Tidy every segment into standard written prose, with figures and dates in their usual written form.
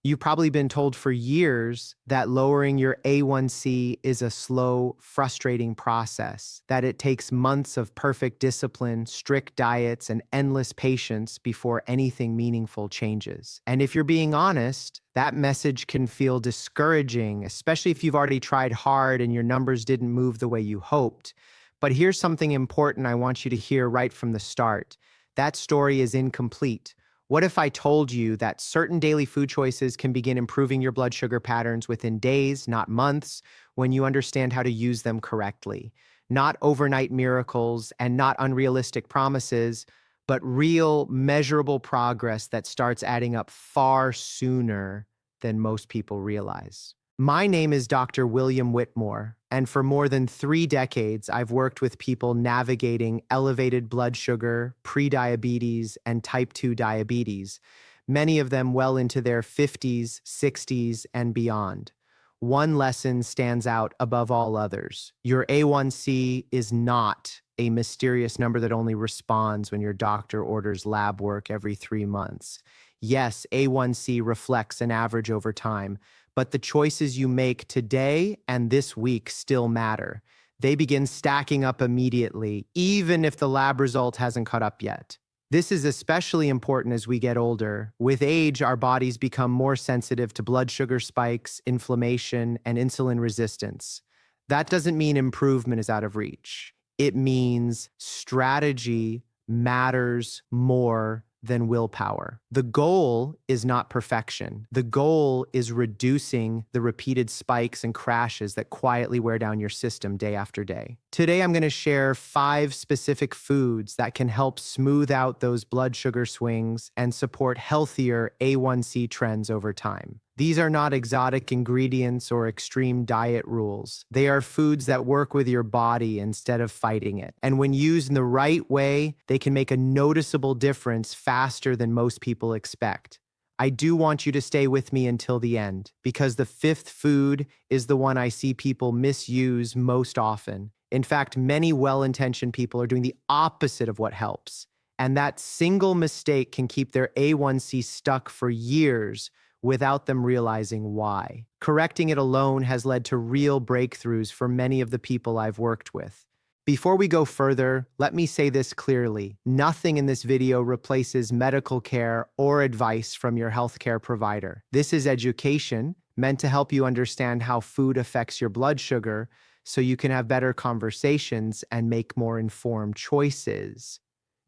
You've probably been told for years that lowering your A1C is a slow, frustrating process, that it takes months of perfect discipline, strict diets, and endless patience before anything meaningful changes. And if you're being honest, that message can feel discouraging, especially if you've already tried hard and your numbers didn't move the way you hoped. But here's something important I want you to hear right from the start. That story is incomplete. What if I told you that certain daily food choices can begin improving your blood sugar patterns within days, not months, when you understand how to use them correctly? Not overnight miracles and not unrealistic promises, but real, measurable progress that starts adding up far sooner than most people realize. My name is Dr. William Whitmore, and for more than 3 decades, I've worked with people navigating elevated blood sugar, prediabetes, and type 2 diabetes, many of them well into their 50s, 60s, and beyond. One lesson stands out above all others. Your A1C is not a mysterious number that only responds when your doctor orders lab work every 3 months. Yes, A1C reflects an average over time, but the choices you make today and this week still matter. They begin stacking up immediately, even if the lab result hasn't caught up yet. This is especially important as we get older. With age, our bodies become more sensitive to blood sugar spikes, inflammation, and insulin resistance. That doesn't mean improvement is out of reach. It means strategy matters more than willpower. The goal is not perfection. The goal is reducing the repeated spikes and crashes that quietly wear down your system day after day. Today, I'm going to share 5 specific foods that can help smooth out those blood sugar swings and support healthier A1C trends over time. These are not exotic ingredients or extreme diet rules. They are foods that work with your body instead of fighting it. And when used in the right way, they can make a noticeable difference faster than most people expect. I do want you to stay with me until the end, because the 5th food is the one I see people misuse most often. In fact, many well-intentioned people are doing the opposite of what helps. And that single mistake can keep their A1C stuck for years without them realizing why. Correcting it alone has led to real breakthroughs for many of the people I've worked with. Before we go further, let me say this clearly. Nothing in this video replaces medical care or advice from your healthcare provider. This is education meant to help you understand how food affects your blood sugar so you can have better conversations and make more informed choices.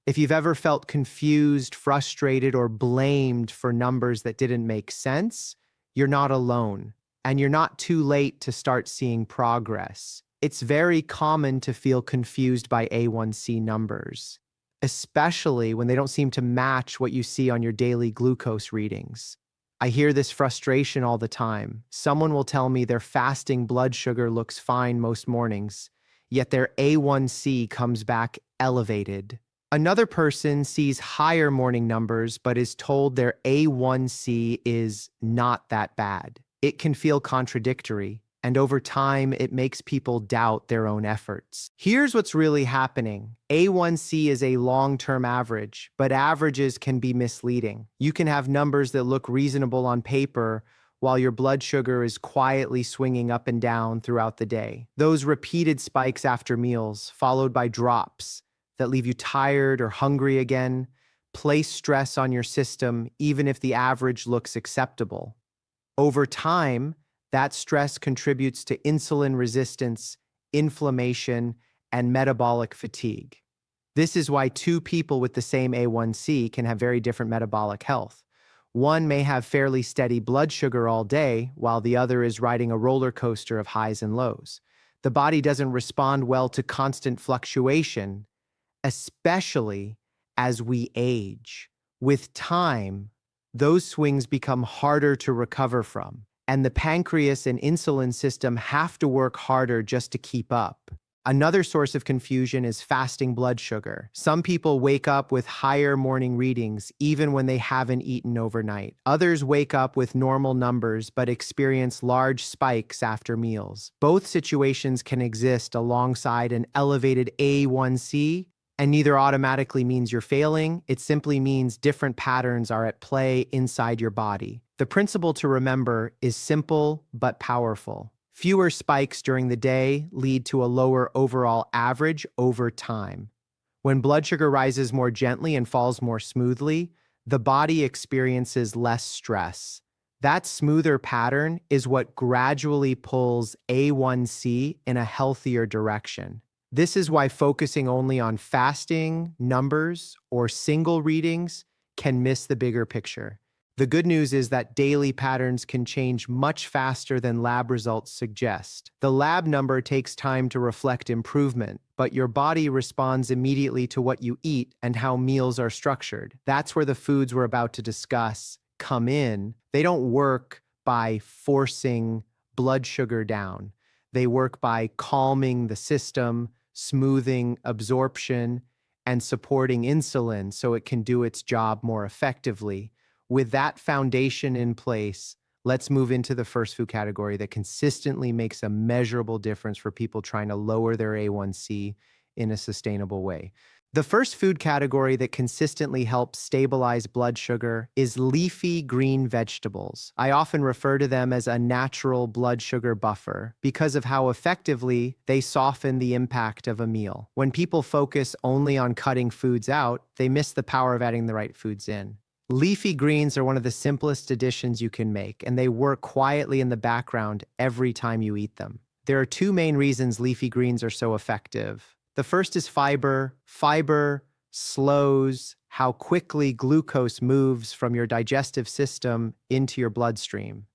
If you've ever felt confused, frustrated, or blamed for numbers that didn't make sense, you're not alone, and you're not too late to start seeing progress. It's very common to feel confused by A1C numbers, especially when they don't seem to match what you see on your daily glucose readings. I hear this frustration all the time. Someone will tell me their fasting blood sugar looks fine most mornings, yet their A1C comes back elevated. Another person sees higher morning numbers but is told their A1C is not that bad. It can feel contradictory, and over time, it makes people doubt their own efforts. Here's what's really happening. A1C is a long-term average, but averages can be misleading. You can have numbers that look reasonable on paper while your blood sugar is quietly swinging up and down throughout the day. Those repeated spikes after meals, followed by drops, that leave you tired or hungry again, place stress on your system even if the average looks acceptable. Over time, that stress contributes to insulin resistance, inflammation, and metabolic fatigue. This is why 2 people with the same A1C can have very different metabolic health. One may have fairly steady blood sugar all day, while the other is riding a roller coaster of highs and lows. The body doesn't respond well to constant fluctuation, especially as we age. With time, those swings become harder to recover from, and the pancreas and insulin system have to work harder just to keep up. Another source of confusion is fasting blood sugar. Some people wake up with higher morning readings even when they haven't eaten overnight. Others wake up with normal numbers but experience large spikes after meals. Both situations can exist alongside an elevated A1C, and neither automatically means you're failing. It simply means different patterns are at play inside your body. The principle to remember is simple but powerful. Fewer spikes during the day lead to a lower overall average over time. When blood sugar rises more gently and falls more smoothly, the body experiences less stress. That smoother pattern is what gradually pulls A1C in a healthier direction. This is why focusing only on fasting, numbers, or single readings can miss the bigger picture. The good news is that daily patterns can change much faster than lab results suggest. The lab number takes time to reflect improvement, but your body responds immediately to what you eat and how meals are structured. That's where the foods we're about to discuss come in. They don't work by forcing blood sugar down. They work by calming the system, smoothing absorption, and supporting insulin so it can do its job more effectively. With that foundation in place, let's move into the first food category that consistently makes a measurable difference for people trying to lower their A1C in a sustainable way. The first food category that consistently helps stabilize blood sugar is leafy green vegetables. I often refer to them as a natural blood sugar buffer because of how effectively they soften the impact of a meal. When people focus only on cutting foods out, they miss the power of adding the right foods in. Leafy greens are one of the simplest additions you can make, and they work quietly in the background every time you eat them. There are two main reasons leafy greens are so effective. The first is fiber. Fiber slows how quickly glucose moves from your digestive system into your bloodstream.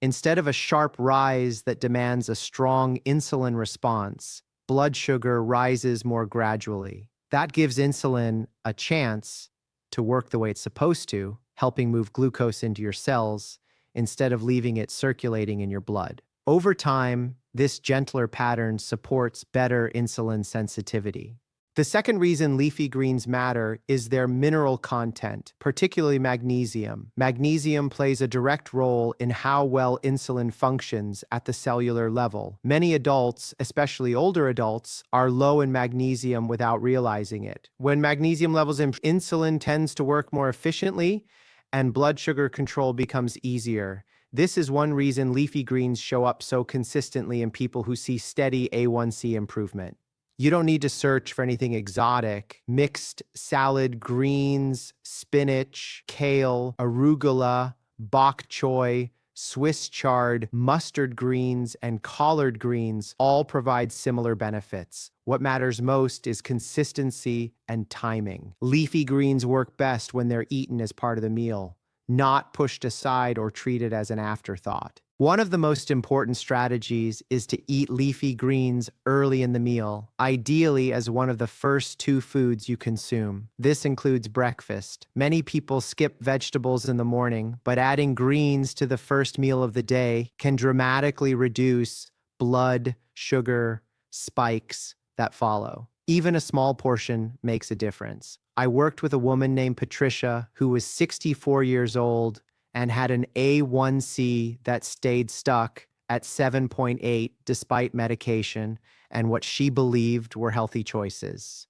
Instead of a sharp rise that demands a strong insulin response, blood sugar rises more gradually. That gives insulin a chance to work the way it's supposed to, helping move glucose into your cells instead of leaving it circulating in your blood. Over time, this gentler pattern supports better insulin sensitivity. The second reason leafy greens matter is their mineral content, particularly magnesium. Magnesium plays a direct role in how well insulin functions at the cellular level. Many adults, especially older adults, are low in magnesium without realizing it. When magnesium levels improve, insulin tends to work more efficiently and blood sugar control becomes easier. This is one reason leafy greens show up so consistently in people who see steady A1C improvement. You don't need to search for anything exotic. Mixed salad greens, spinach, kale, arugula, bok choy, Swiss chard, mustard greens, and collard greens all provide similar benefits. What matters most is consistency and timing. Leafy greens work best when they're eaten as part of the meal, not pushed aside or treated as an afterthought. One of the most important strategies is to eat leafy greens early in the meal, ideally as one of the first two foods you consume. This includes breakfast. Many people skip vegetables in the morning, but adding greens to the first meal of the day can dramatically reduce blood sugar spikes that follow. Even a small portion makes a difference. I worked with a woman named Patricia who was 64 years old and had an A1C that stayed stuck at 7.8 despite medication and what she believed were healthy choices.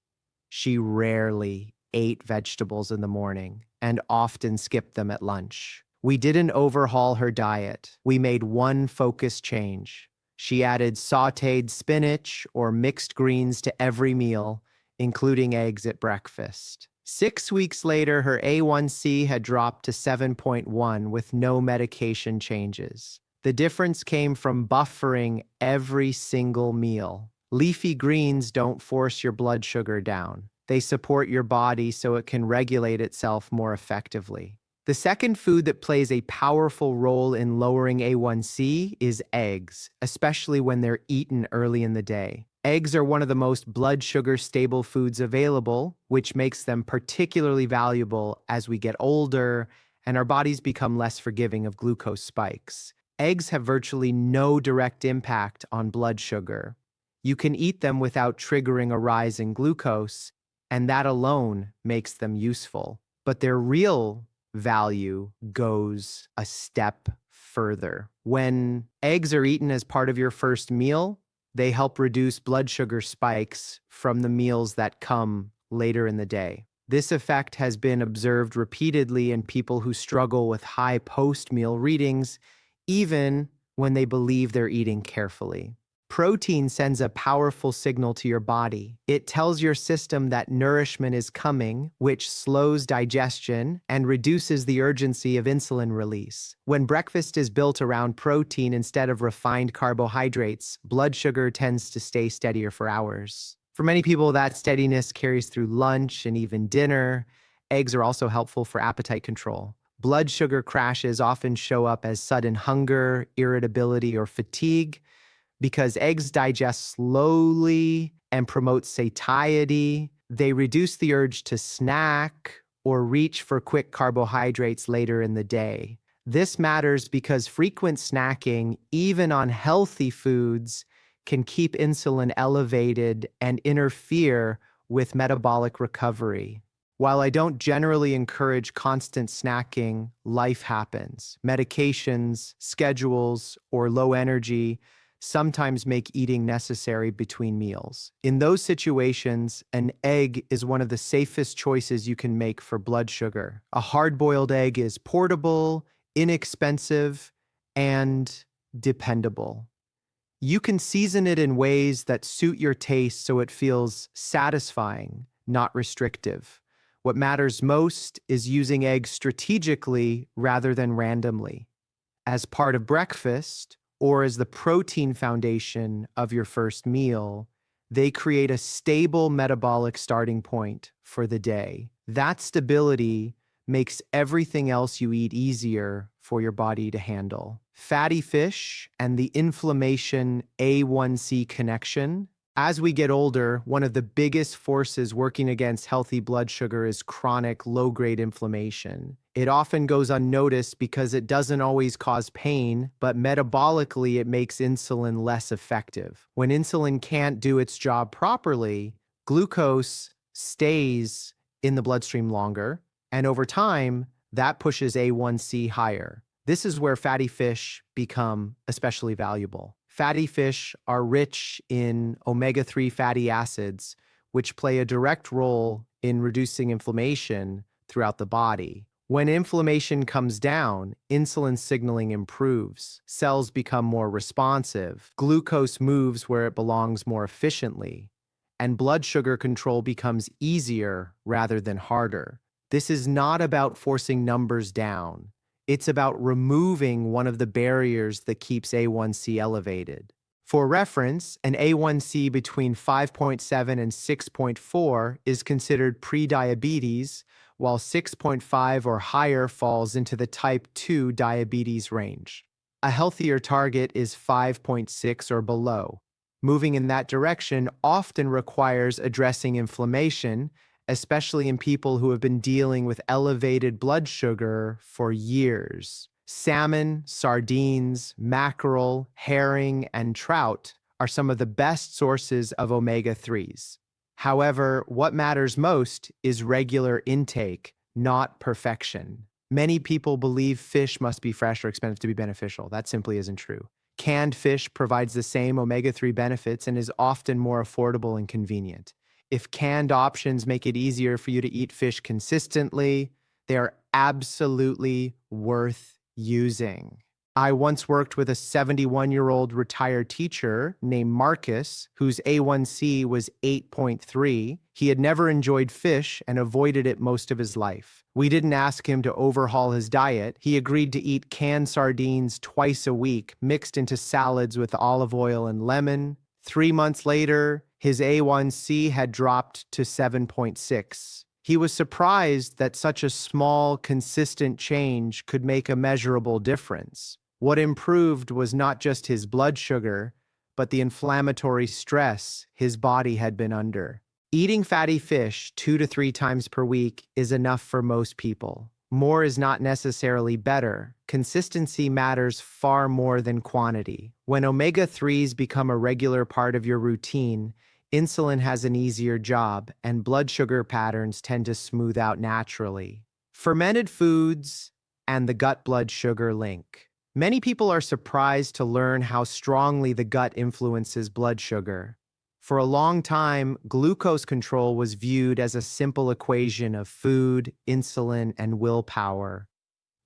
She rarely ate vegetables in the morning and often skipped them at lunch. We didn't overhaul her diet. We made one focused change. She added sautéed spinach or mixed greens to every meal, including eggs at breakfast. 6 weeks later, her A1C had dropped to 7.1 with no medication changes. The difference came from buffering every single meal. Leafy greens don't force your blood sugar down. They support your body so it can regulate itself more effectively. The second food that plays a powerful role in lowering A1C is eggs, especially when they're eaten early in the day. Eggs are one of the most blood sugar stable foods available, which makes them particularly valuable as we get older and our bodies become less forgiving of glucose spikes. Eggs have virtually no direct impact on blood sugar. You can eat them without triggering a rise in glucose, and that alone makes them useful. But their real value goes a step further. When eggs are eaten as part of your first meal, they help reduce blood sugar spikes from the meals that come later in the day. This effect has been observed repeatedly in people who struggle with high post-meal readings, even when they believe they're eating carefully. Protein sends a powerful signal to your body. It tells your system that nourishment is coming, which slows digestion and reduces the urgency of insulin release. When breakfast is built around protein instead of refined carbohydrates, blood sugar tends to stay steadier for hours. For many people, that steadiness carries through lunch and even dinner. Eggs are also helpful for appetite control. Blood sugar crashes often show up as sudden hunger, irritability, or fatigue, because eggs digest slowly and promote satiety. They reduce the urge to snack or reach for quick carbohydrates later in the day. This matters because frequent snacking, even on healthy foods, can keep insulin elevated and interfere with metabolic recovery. While I don't generally encourage constant snacking, life happens. Medications, schedules, or low energy sometimes make eating necessary between meals. In those situations, an egg is one of the safest choices you can make for blood sugar. A hard-boiled egg is portable, inexpensive, and dependable. You can season it in ways that suit your taste so it feels satisfying, not restrictive. What matters most is using eggs strategically rather than randomly. As part of breakfast, or as the protein foundation of your first meal, they create a stable metabolic starting point for the day. That stability makes everything else you eat easier for your body to handle. Fatty fish and the inflammation A1C connection. As we get older, one of the biggest forces working against healthy blood sugar is chronic low-grade inflammation. It often goes unnoticed because it doesn't always cause pain, but metabolically it makes insulin less effective. When insulin can't do its job properly, glucose stays in the bloodstream longer, and over time, that pushes A1C higher. This is where fatty fish become especially valuable. Fatty fish are rich in omega-3 fatty acids, which play a direct role in reducing inflammation throughout the body. When inflammation comes down, insulin signaling improves, cells become more responsive, glucose moves where it belongs more efficiently, and blood sugar control becomes easier rather than harder. This is not about forcing numbers down. It's about removing one of the barriers that keeps A1C elevated. For reference, an A1C between 5.7 and 6.4 is considered prediabetes, while 6.5 or higher falls into the type 2 diabetes range. A healthier target is 5.6 or below. Moving in that direction often requires addressing inflammation, especially in people who have been dealing with elevated blood sugar for years. Salmon, sardines, mackerel, herring, and trout are some of the best sources of omega-3s. However, what matters most is regular intake, not perfection. Many people believe fish must be fresh or expensive to be beneficial. That simply isn't true. Canned fish provides the same omega-3 benefits and is often more affordable and convenient. If canned options make it easier for you to eat fish consistently, they are absolutely worth using. I once worked with a 71-year-old retired teacher named Marcus, whose A1C was 8.3. He had never enjoyed fish and avoided it most of his life. We didn't ask him to overhaul his diet. He agreed to eat canned sardines twice a week, mixed into salads with olive oil and lemon. 3 months later, his A1C had dropped to 7.6. He was surprised that such a small, consistent change could make a measurable difference. What improved was not just his blood sugar, but the inflammatory stress his body had been under. Eating fatty fish 2 to 3 times per week is enough for most people. More is not necessarily better. Consistency matters far more than quantity. When omega-3s become a regular part of your routine, insulin has an easier job, and blood sugar patterns tend to smooth out naturally. Fermented foods and the gut-blood sugar link. Many people are surprised to learn how strongly the gut influences blood sugar. For a long time, glucose control was viewed as a simple equation of food, insulin, and willpower.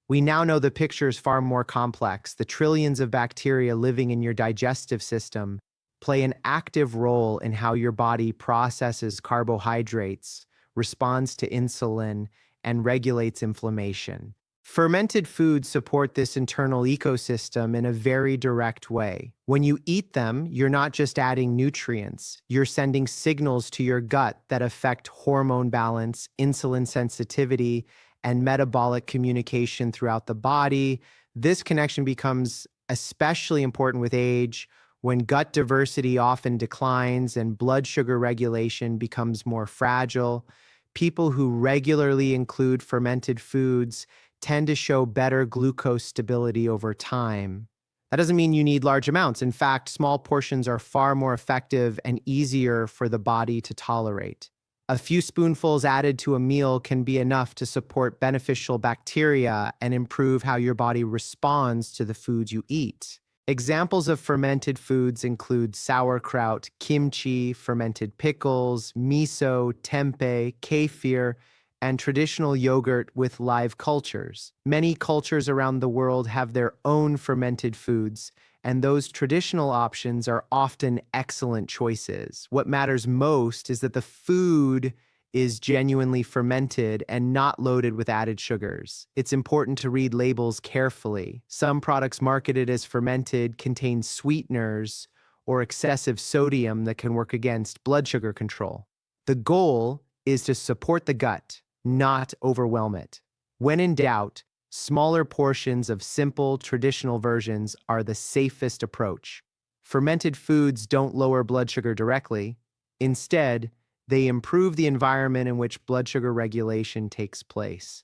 We now know the picture is far more complex. The trillions of bacteria living in your digestive system play an active role in how your body processes carbohydrates, responds to insulin, and regulates inflammation. Fermented foods support this internal ecosystem in a very direct way. When you eat them, you're not just adding nutrients, you're sending signals to your gut that affect hormone balance, insulin sensitivity, and metabolic communication throughout the body. This connection becomes especially important with age, when gut diversity often declines and blood sugar regulation becomes more fragile. People who regularly include fermented foods tend to show better glucose stability over time. That doesn't mean you need large amounts. In fact, small portions are far more effective and easier for the body to tolerate. A few spoonfuls added to a meal can be enough to support beneficial bacteria and improve how your body responds to the foods you eat. Examples of fermented foods include sauerkraut, kimchi, fermented pickles, miso, tempeh, kefir, and traditional yogurt with live cultures. Many cultures around the world have their own fermented foods, and those traditional options are often excellent choices. What matters most is that the food is genuinely fermented and not loaded with added sugars. It's important to read labels carefully. Some products marketed as fermented contain sweeteners or excessive sodium that can work against blood sugar control. The goal is to support the gut, not overwhelm it. When in doubt, smaller portions of simple, traditional versions are the safest approach. Fermented foods don't lower blood sugar directly. Instead, they improve the environment in which blood sugar regulation takes place.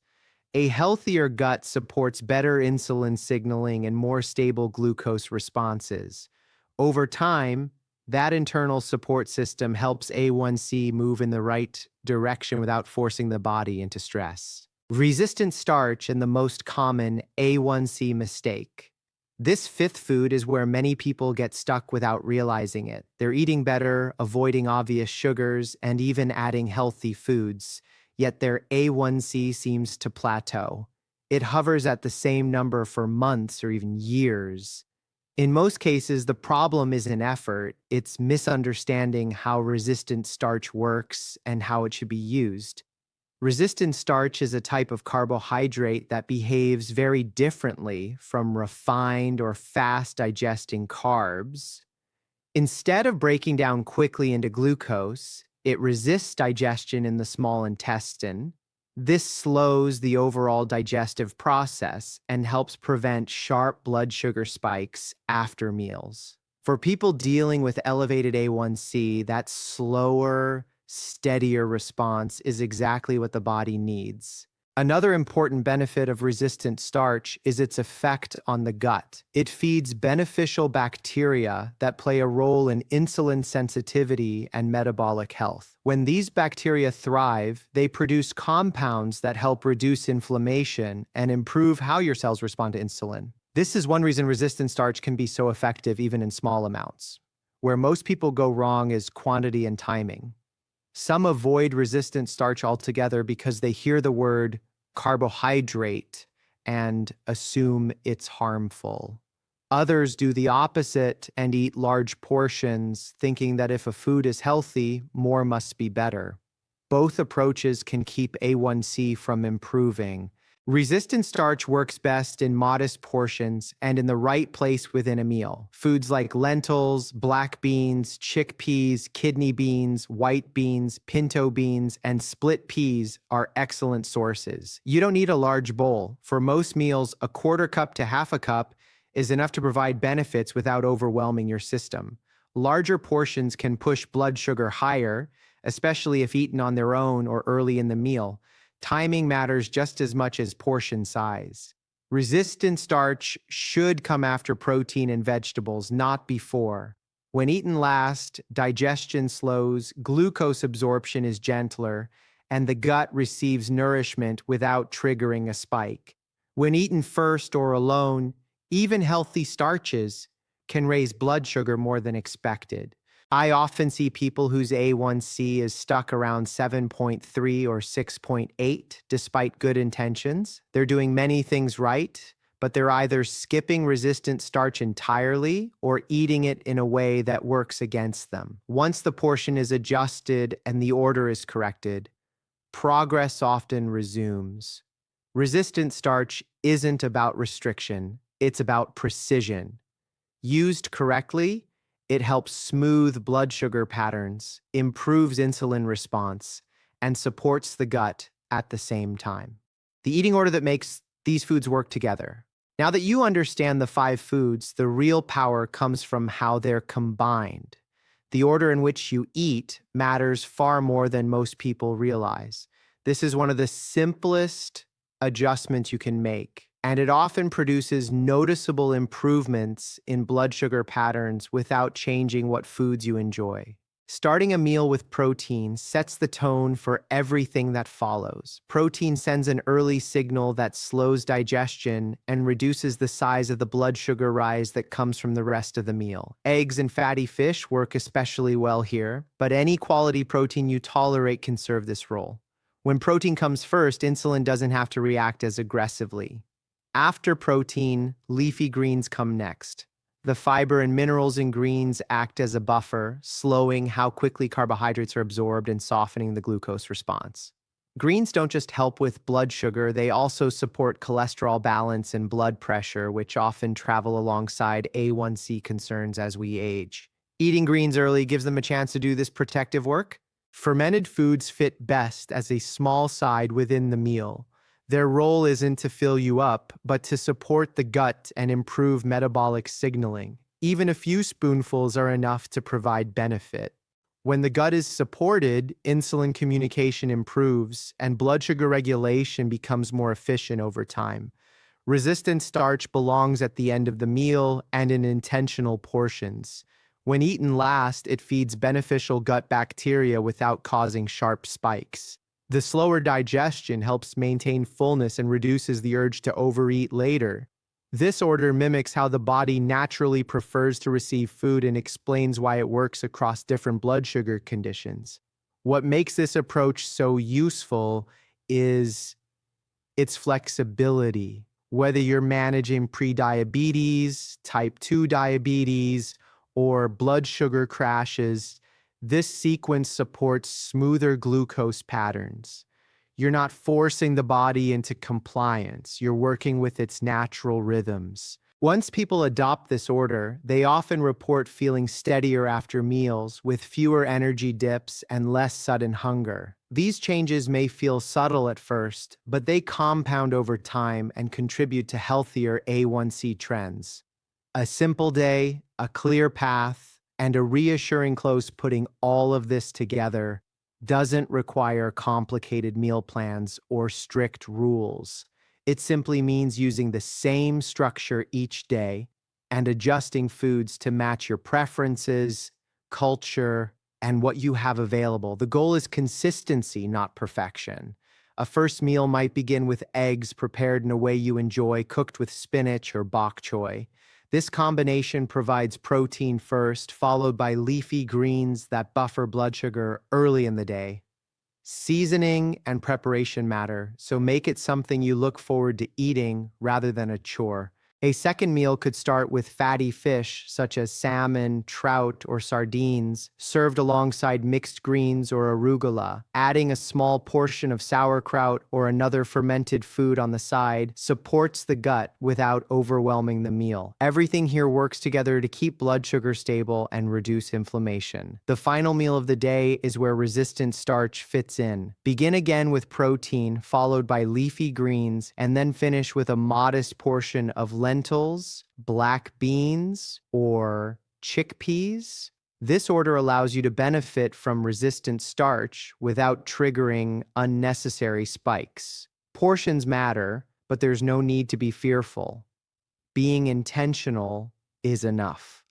A healthier gut supports better insulin signaling and more stable glucose responses. Over time, that internal support system helps A1C move in the right direction without forcing the body into stress. Resistant starch and the most common A1C mistake. This fifth food is where many people get stuck without realizing it. They're eating better, avoiding obvious sugars, and even adding healthy foods, yet their A1C seems to plateau. It hovers at the same number for months or even years. In most cases, the problem isn't effort, it's misunderstanding how resistant starch works and how it should be used. Resistant starch is a type of carbohydrate that behaves very differently from refined or fast-digesting carbs. Instead of breaking down quickly into glucose, it resists digestion in the small intestine. This slows the overall digestive process and helps prevent sharp blood sugar spikes after meals. For people dealing with elevated A1C, that slower, steadier response is exactly what the body needs. Another important benefit of resistant starch is its effect on the gut. It feeds beneficial bacteria that play a role in insulin sensitivity and metabolic health. When these bacteria thrive, they produce compounds that help reduce inflammation and improve how your cells respond to insulin. This is one reason resistant starch can be so effective even in small amounts. Where most people go wrong is quantity and timing. Some avoid resistant starch altogether because they hear the word carbohydrate and assume it's harmful. Others do the opposite and eat large portions, thinking that if a food is healthy, more must be better. Both approaches can keep A1C from improving. Resistant starch works best in modest portions and in the right place within a meal. Foods like lentils, black beans, chickpeas, kidney beans, white beans, pinto beans, and split peas are excellent sources. You don't need a large bowl. For most meals, a quarter cup to half a cup is enough to provide benefits without overwhelming your system. Larger portions can push blood sugar higher, especially if eaten on their own or early in the meal. Timing matters just as much as portion size. Resistant starch should come after protein and vegetables, not before. When eaten last, digestion slows, glucose absorption is gentler, and the gut receives nourishment without triggering a spike. When eaten first or alone, even healthy starches can raise blood sugar more than expected. I often see people whose A1C is stuck around 7.3 or 6.8 despite good intentions. They're doing many things right, but they're either skipping resistant starch entirely or eating it in a way that works against them. Once the portion is adjusted and the order is corrected, progress often resumes. Resistant starch isn't about restriction, it's about precision. Used correctly, it helps smooth blood sugar patterns, improves insulin response, and supports the gut at the same time. The eating order that makes these foods work together. Now that you understand the 5 foods, the real power comes from how they're combined. The order in which you eat matters far more than most people realize. This is one of the simplest adjustments you can make, and it often produces noticeable improvements in blood sugar patterns without changing what foods you enjoy. Starting a meal with protein sets the tone for everything that follows. Protein sends an early signal that slows digestion and reduces the size of the blood sugar rise that comes from the rest of the meal. Eggs and fatty fish work especially well here, but any quality protein you tolerate can serve this role. When protein comes first, insulin doesn't have to react as aggressively. After protein, leafy greens come next. The fiber and minerals in greens act as a buffer, slowing how quickly carbohydrates are absorbed and softening the glucose response. Greens don't just help with blood sugar, they also support cholesterol balance and blood pressure, which often travel alongside A1C concerns as we age. Eating greens early gives them a chance to do this protective work. Fermented foods fit best as a small side within the meal. Their role isn't to fill you up, but to support the gut and improve metabolic signaling. Even a few spoonfuls are enough to provide benefit. When the gut is supported, insulin communication improves and blood sugar regulation becomes more efficient over time. Resistant starch belongs at the end of the meal and in intentional portions. When eaten last, it feeds beneficial gut bacteria without causing sharp spikes. The slower digestion helps maintain fullness and reduces the urge to overeat later. This order mimics how the body naturally prefers to receive food and explains why it works across different blood sugar conditions. What makes this approach so useful is its flexibility. Whether you're managing prediabetes, type 2 diabetes, or blood sugar crashes, this sequence supports smoother glucose patterns. You're not forcing the body into compliance. You're working with its natural rhythms. Once people adopt this order, they often report feeling steadier after meals, with fewer energy dips and less sudden hunger. These changes may feel subtle at first, but they compound over time and contribute to healthier A1C trends. A simple day, a clear path, and a reassuring close putting all of this together doesn't require complicated meal plans or strict rules. It simply means using the same structure each day and adjusting foods to match your preferences, culture, and what you have available. The goal is consistency, not perfection. A first meal might begin with eggs prepared in a way you enjoy, cooked with spinach or bok choy. This combination provides protein first, followed by leafy greens that buffer blood sugar early in the day. Seasoning and preparation matter, so make it something you look forward to eating rather than a chore. A second meal could start with fatty fish, such as salmon, trout, or sardines, served alongside mixed greens or arugula. Adding a small portion of sauerkraut or another fermented food on the side supports the gut without overwhelming the meal. Everything here works together to keep blood sugar stable and reduce inflammation. The final meal of the day is where resistant starch fits in. Begin again with protein, followed by leafy greens, and then finish with a modest portion of lentils, black beans, or chickpeas. This order allows you to benefit from resistant starch without triggering unnecessary spikes. Portions matter, but there's no need to be fearful. Being intentional is enough.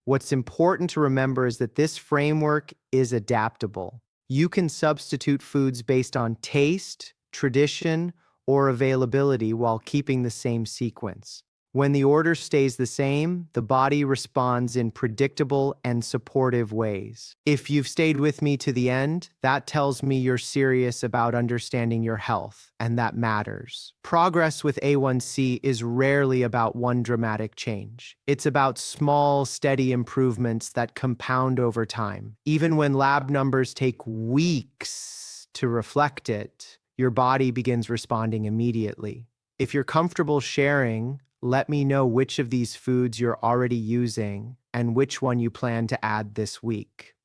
What's important to remember is that this framework is adaptable. You can substitute foods based on taste, tradition, or availability while keeping the same sequence. When the order stays the same, the body responds in predictable and supportive ways. If you've stayed with me to the end, that tells me you're serious about understanding your health, and that matters. Progress with A1C is rarely about one dramatic change. It's about small, steady improvements that compound over time. Even when lab numbers take weeks to reflect it, your body begins responding immediately. If you're comfortable sharing, let me know which of these foods you're already using and which one you plan to add this week.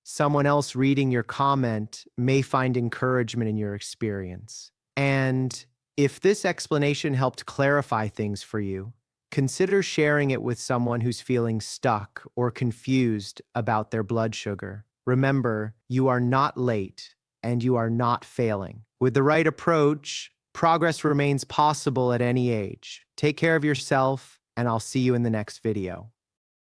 Someone else reading your comment may find encouragement in your experience. And if this explanation helped clarify things for you, consider sharing it with someone who's feeling stuck or confused about their blood sugar. Remember, you are not late and you are not failing. With the right approach, progress remains possible at any age. Take care of yourself, and I'll see you in the next video.